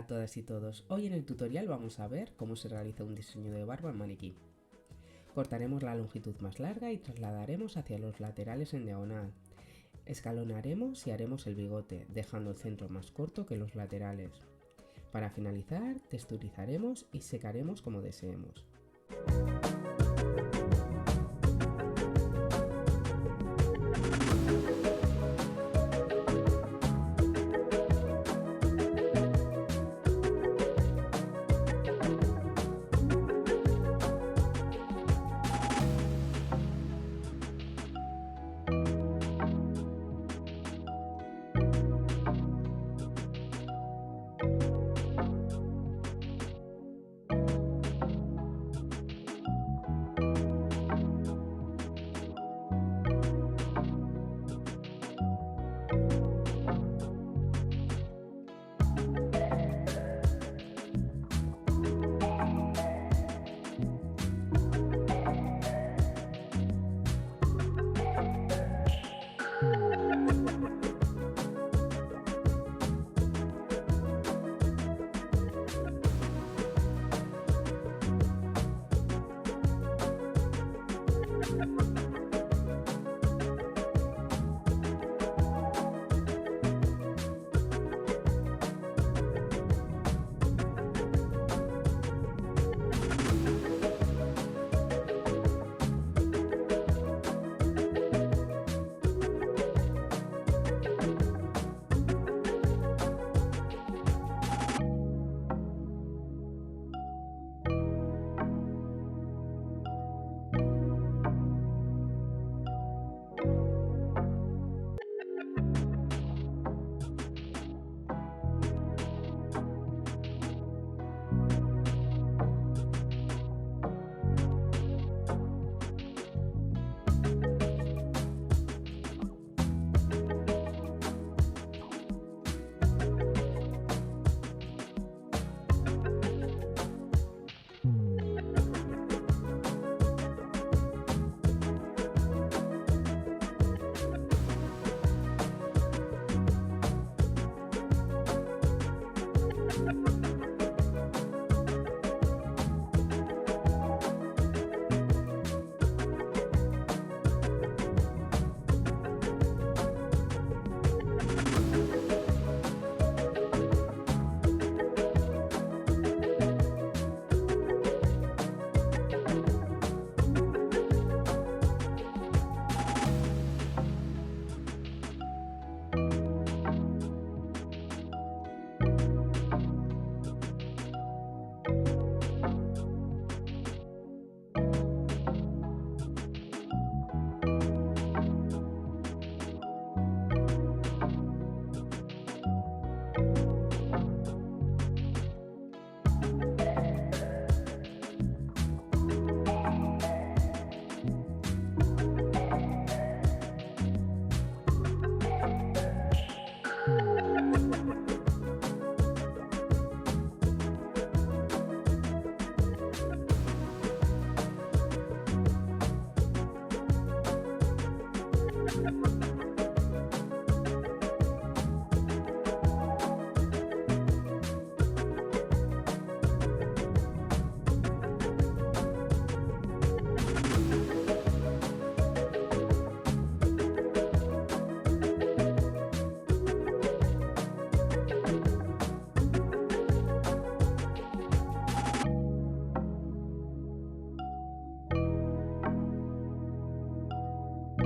a todas y todos, hoy en el tutorial vamos a ver cómo se realiza un diseño de barba en maniquí. Cortaremos la longitud más larga y trasladaremos hacia los laterales en diagonal. Escalonaremos y haremos el bigote, dejando el centro más corto que los laterales. Para finalizar, texturizaremos y secaremos como deseemos.